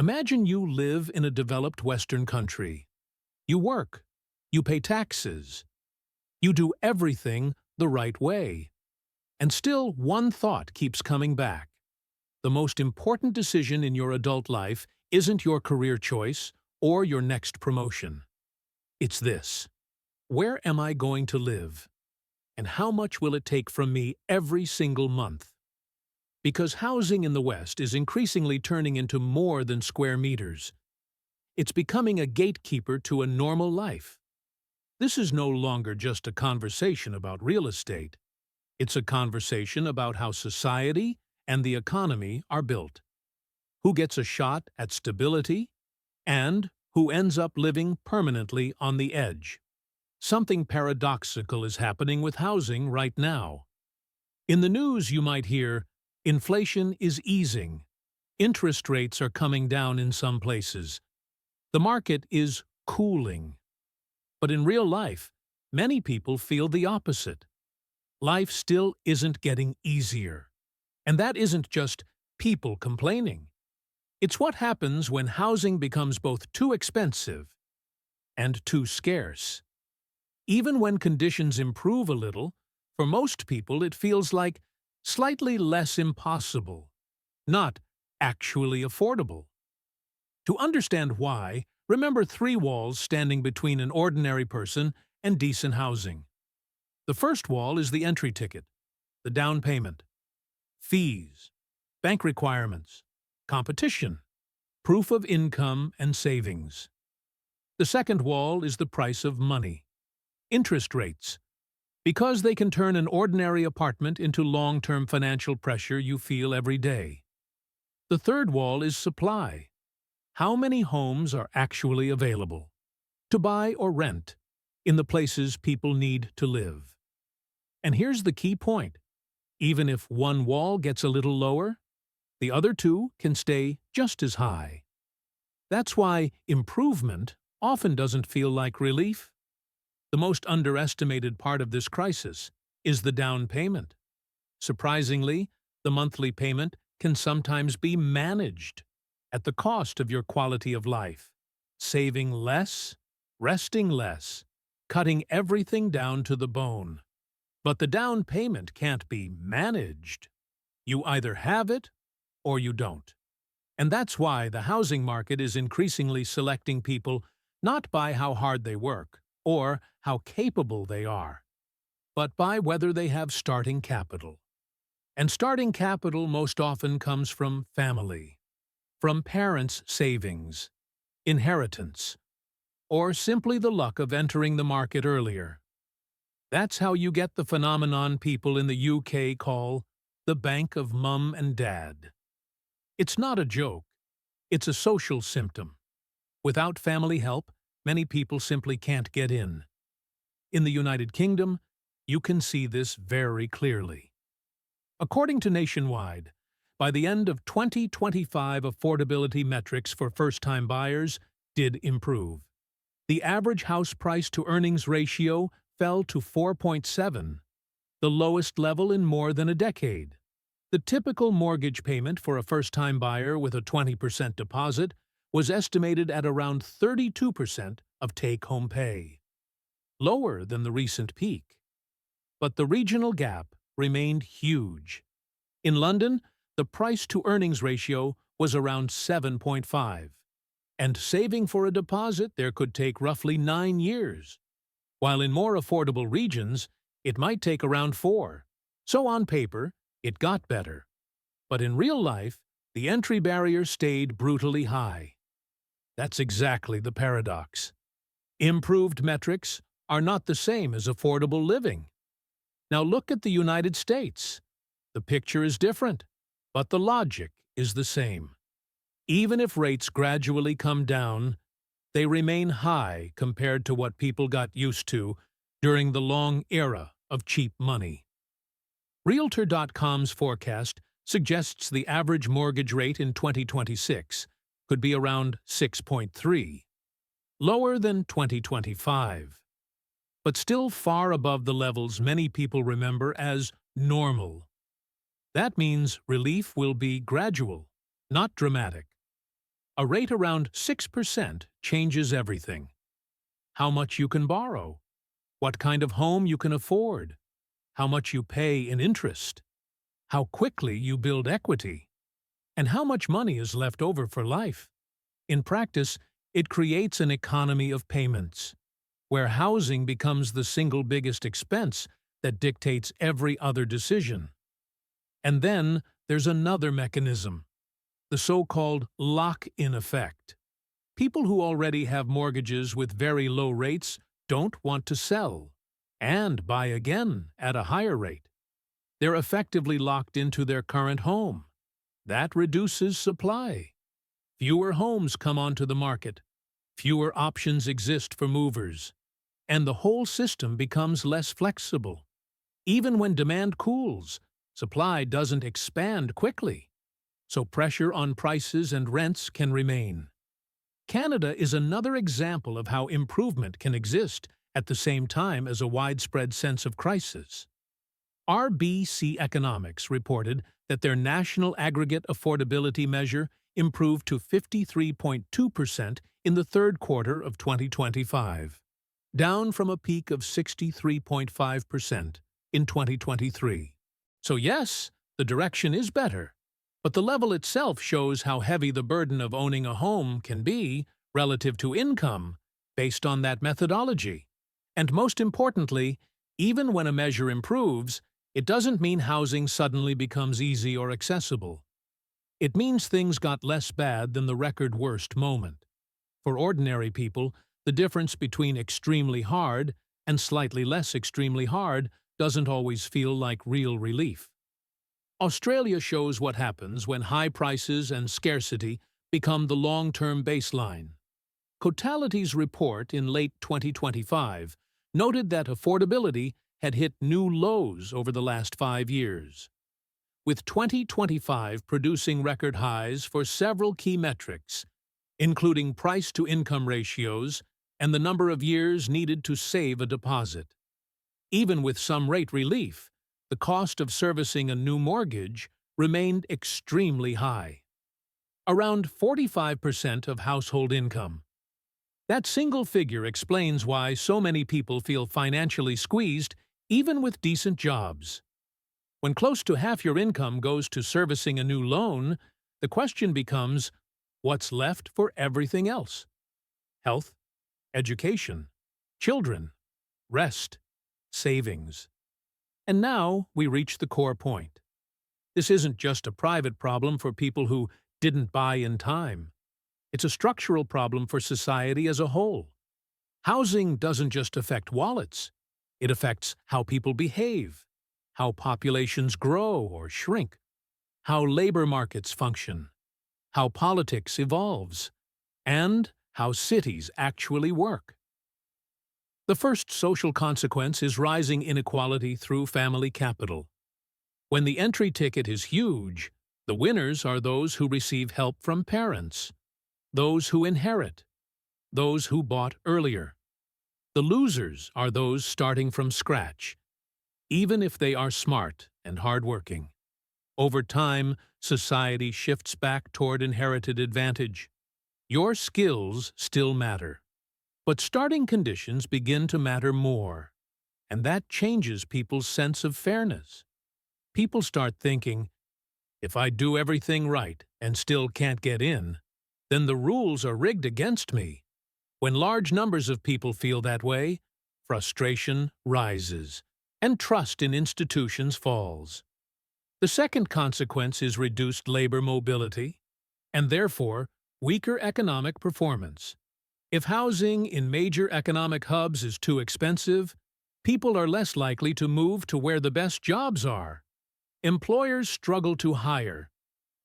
Imagine you live in a developed Western country. You work, you pay taxes, you do everything the right way. And still, one thought keeps coming back. The most important decision in your adult life isn't your career choice or your next promotion. It's this: where am I going to live? And how much will it take from me every single month? Because housing in the West is increasingly turning into more than square meters. It's becoming a gatekeeper to a normal life. This is no longer just a conversation about real estate. It's a conversation about how society and the economy are built, who gets a shot at stability, and who ends up living permanently on the edge. Something paradoxical is happening with housing right now. In the news, you might hear, inflation is easing, interest rates are coming down in some places, the market is cooling. But in real life, many people feel the opposite. Life still isn't getting easier. And that isn't just people complaining. It's what happens when housing becomes both too expensive and too scarce. Even when conditions improve a little, for most people it feels like slightly less impossible, not actually affordable. To understand why, remember three walls standing between an ordinary person and decent housing. The first wall is the entry ticket, the down payment, fees, bank requirements, competition, proof of income and savings. The second wall is the price of money, interest rates, because they can turn an ordinary apartment into long-term financial pressure you feel every day. The third wall is supply. How many homes are actually available to buy or rent in the places people need to live? And here's the key point. Even if one wall gets a little lower, the other two can stay just as high. That's why improvement often doesn't feel like relief. The most underestimated part of this crisis is the down payment. Surprisingly, the monthly payment can sometimes be managed at the cost of your quality of life, saving less, resting less, cutting everything down to the bone. But the down payment can't be managed. You either have it or you don't. And that's why the housing market is increasingly selecting people not by how hard they work or how capable they are, but by whether they have starting capital. And starting capital most often comes from family, from parents' savings, inheritance, or simply the luck of entering the market earlier. That's how you get the phenomenon people in the UK call the Bank of Mum and Dad. It's not a joke. It's a social symptom. Without family help, many people simply can't get in. In the United Kingdom, you can see this very clearly. According to Nationwide, by the end of 2025, affordability metrics for first-time buyers did improve. The average house price-to-earnings ratio fell to 4.7, the lowest level in more than a decade. The typical mortgage payment for a first-time buyer with a 20% deposit was estimated at around 32% of take-home pay, lower than the recent peak. But the regional gap remained huge. In London, the price-to-earnings ratio was around 7.5, and saving for a deposit there could take roughly 9 years, while in more affordable regions, it might take around 4. So on paper, it got better. But in real life, the entry barrier stayed brutally high. That's exactly the paradox. Improved metrics are not the same as affordable living. Now look at the United States. The picture is different, but the logic is the same. Even if rates gradually come down, they remain high compared to what people got used to during the long era of cheap money. Realtor.com's forecast suggests the average mortgage rate in 2026 could be around 6.3, lower than 2025, but still far above the levels many people remember as normal. That means relief will be gradual, not dramatic. A rate around 6% changes everything. How much you can borrow, what kind of home you can afford, how much you pay in interest, how quickly you build equity, and how much money is left over for life. In practice, it creates an economy of payments, where housing becomes the single biggest expense that dictates every other decision. And then there's another mechanism, the so-called lock-in effect. People who already have mortgages with very low rates don't want to sell and buy again at a higher rate. They're effectively locked into their current home. That reduces supply. Fewer homes come onto the market. Fewer options exist for movers. And the whole system becomes less flexible. Even when demand cools, supply doesn't expand quickly. So pressure on prices and rents can remain. Canada is another example of how improvement can exist at the same time as a widespread sense of crisis. RBC Economics reported that their national aggregate affordability measure improved to 53.2% in the third quarter of 2025, down from a peak of 63.5% in 2023. So yes, the direction is better, but the level itself shows how heavy the burden of owning a home can be relative to income based on that methodology. And most importantly, even when a measure improves, it doesn't mean housing suddenly becomes easy or accessible. It means things got less bad than the record worst moment. For ordinary people, the difference between extremely hard and slightly less extremely hard doesn't always feel like real relief. Australia shows what happens when high prices and scarcity become the long-term baseline. Cotality's report in late 2025 noted that affordability had hit new lows over the last 5 years, with 2025 producing record highs for several key metrics, including price-to-income ratios and the number of years needed to save a deposit. Even with some rate relief, the cost of servicing a new mortgage remained extremely high, around 45% of household income. That single figure explains why so many people feel financially squeezed even with decent jobs. When close to half your income goes to servicing a new loan, the question becomes, what's left for everything else? Health, education, children, rest, savings. And now we reach the core point. This isn't just a private problem for people who didn't buy in time. It's a structural problem for society as a whole. Housing doesn't just affect wallets. It affects how people behave, how populations grow or shrink, how labor markets function, how politics evolves, and how cities actually work. The first social consequence is rising inequality through family capital. When the entry ticket is huge, the winners are those who receive help from parents, those who inherit, those who bought earlier. The losers are those starting from scratch, even if they are smart and hardworking. Over time, society shifts back toward inherited advantage. Your skills still matter, but starting conditions begin to matter more, and that changes people's sense of fairness. People start thinking, if I do everything right and still can't get in, then the rules are rigged against me. When large numbers of people feel that way, frustration rises, and trust in institutions falls. The second consequence is reduced labor mobility, and therefore weaker economic performance. If housing in major economic hubs is too expensive, people are less likely to move to where the best jobs are. Employers struggle to hire,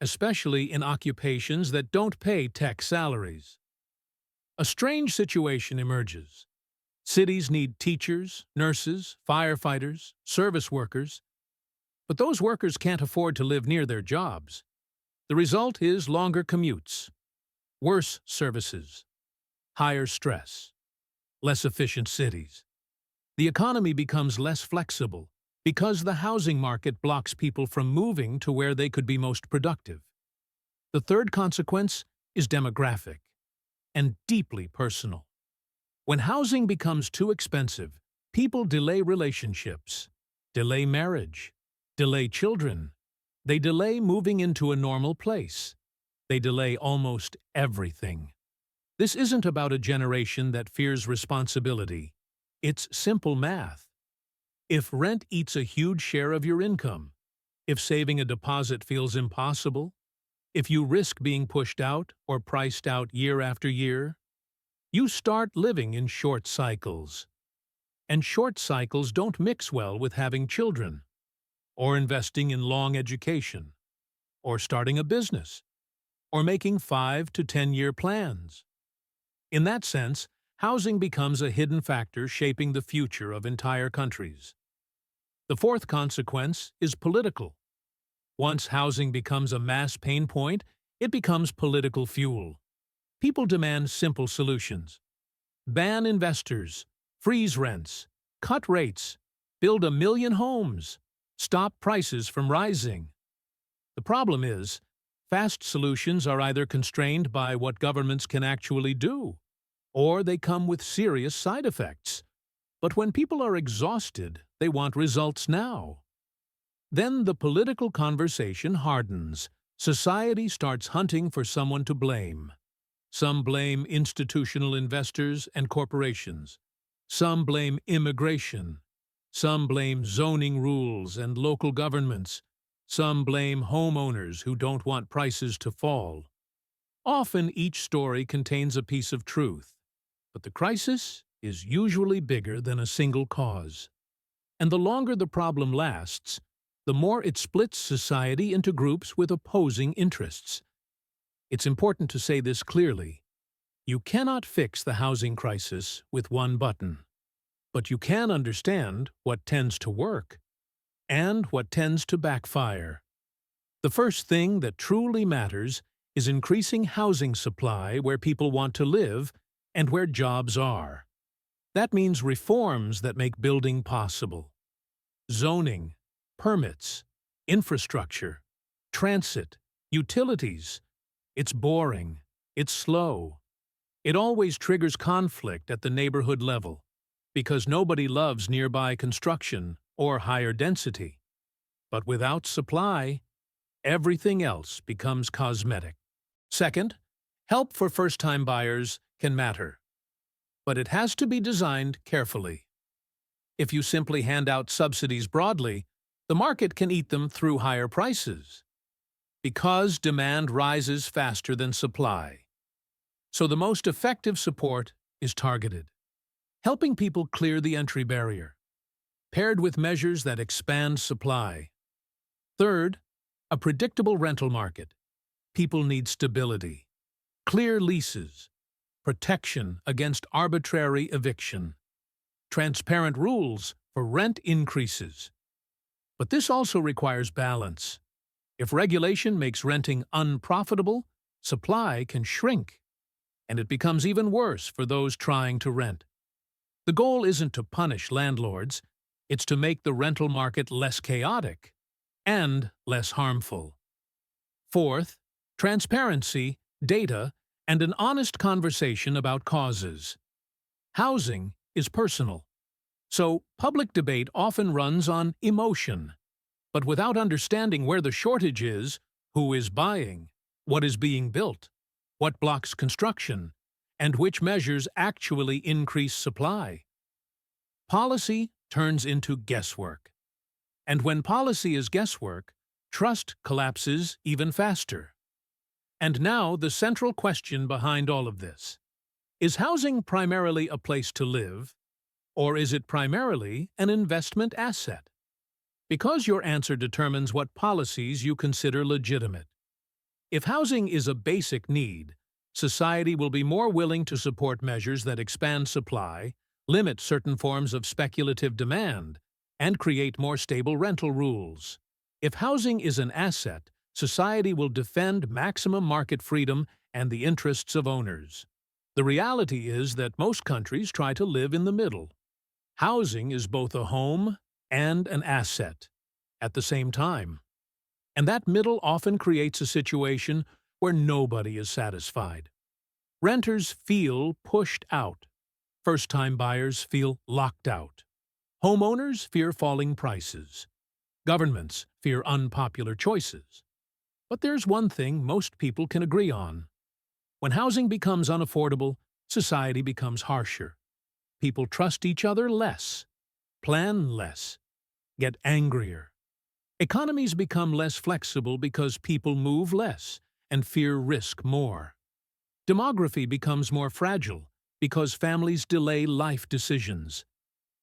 especially in occupations that don't pay tech salaries. A strange situation emerges. Cities need teachers, nurses, firefighters, service workers, but those workers can't afford to live near their jobs. The result is longer commutes, worse services, higher stress, less efficient cities. The economy becomes less flexible because the housing market blocks people from moving to where they could be most productive. The third consequence is demographic and deeply personal. When housing becomes too expensive, people delay relationships, delay marriage, delay children. They delay moving into a normal place. They delay almost everything. This isn't about a generation that fears responsibility. It's simple math. If rent eats a huge share of your income, if saving a deposit feels impossible, if you risk being pushed out or priced out year after year, you start living in short cycles. And short cycles don't mix well with having children, or investing in long education, or starting a business, or making 5 to 10-year plans. In that sense, housing becomes a hidden factor shaping the future of entire countries. The fourth consequence is political. Once housing becomes a mass pain point, it becomes political fuel. People demand simple solutions. Ban investors, freeze rents, cut rates, build 1 million homes, stop prices from rising. The problem is, fast solutions are either constrained by what governments can actually do, or they come with serious side effects. But when people are exhausted, they want results now. Then the political conversation hardens. Society starts hunting for someone to blame. Some blame institutional investors and corporations. Some blame immigration. Some blame zoning rules and local governments. Some blame homeowners who don't want prices to fall. Often each story contains a piece of truth, but the crisis is usually bigger than a single cause. And the longer the problem lasts, the more it splits society into groups with opposing interests. It's important to say this clearly. You cannot fix the housing crisis with one button, but you can understand what tends to work and what tends to backfire. The first thing that truly matters is increasing housing supply where people want to live and where jobs are. That means reforms that make building possible. Zoning, permits, infrastructure, transit, utilities. It's boring. It's slow. It always triggers conflict at the neighborhood level, because nobody loves nearby construction or higher density. But without supply, everything else becomes cosmetic. Second, help for first-time buyers can matter, but it has to be designed carefully. If you simply hand out subsidies broadly, the market can eat them through higher prices, because demand rises faster than supply. So the most effective support is targeted, helping people clear the entry barrier, paired with measures that expand supply. Third, a predictable rental market. People need stability, clear leases, protection against arbitrary eviction, transparent rules for rent increases. But this also requires balance. If regulation makes renting unprofitable, supply can shrink, and it becomes even worse for those trying to rent. The goal isn't to punish landlords, it's to make the rental market less chaotic and less harmful. Fourth, transparency, data, and an honest conversation about causes. Housing is personal, so public debate often runs on emotion. But without understanding where the shortage is, who is buying, what is being built, what blocks construction, and which measures actually increase supply, policy turns into guesswork. And when policy is guesswork, trust collapses even faster. And now the central question behind all of this. Is housing primarily a place to live, or is it primarily an investment asset? Because your answer determines what policies you consider legitimate. If housing is a basic need, society will be more willing to support measures that expand supply, limit certain forms of speculative demand, and create more stable rental rules. If housing is an asset, society will defend maximum market freedom and the interests of owners. The reality is that most countries try to live in the middle. Housing is both a home and an asset at the same time. And that middle often creates a situation where nobody is satisfied. Renters feel pushed out. First-time buyers feel locked out. Homeowners fear falling prices. Governments fear unpopular choices. But there's one thing most people can agree on. When housing becomes unaffordable, society becomes harsher. People trust each other less, plan less, get angrier. Economies become less flexible because people move less and fear risk more. Demography becomes more fragile because families delay life decisions.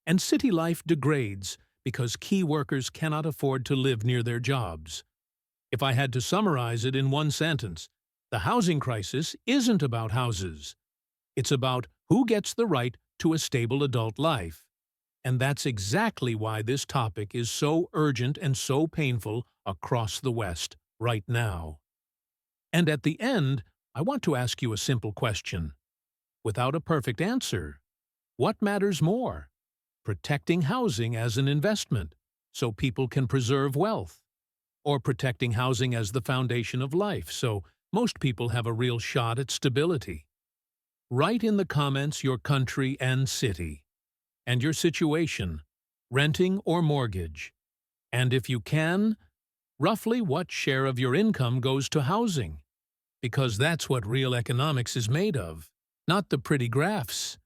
And city life degrades because key workers cannot afford to live near their jobs. If I had to summarize it in one sentence, the housing crisis isn't about houses. It's about who gets the right to a stable adult life. And that's exactly why this topic is so urgent and so painful across the West right now. And at the end, I want to ask you a simple question. Without a perfect answer, what matters more? Protecting housing as an investment, so people can preserve wealth, or protecting housing as the foundation of life, so most people have a real shot at stability. Write in the comments your country and city, and your situation, renting or mortgage, and if you can, roughly what share of your income goes to housing, because that's what real economics is made of, not the pretty graphs.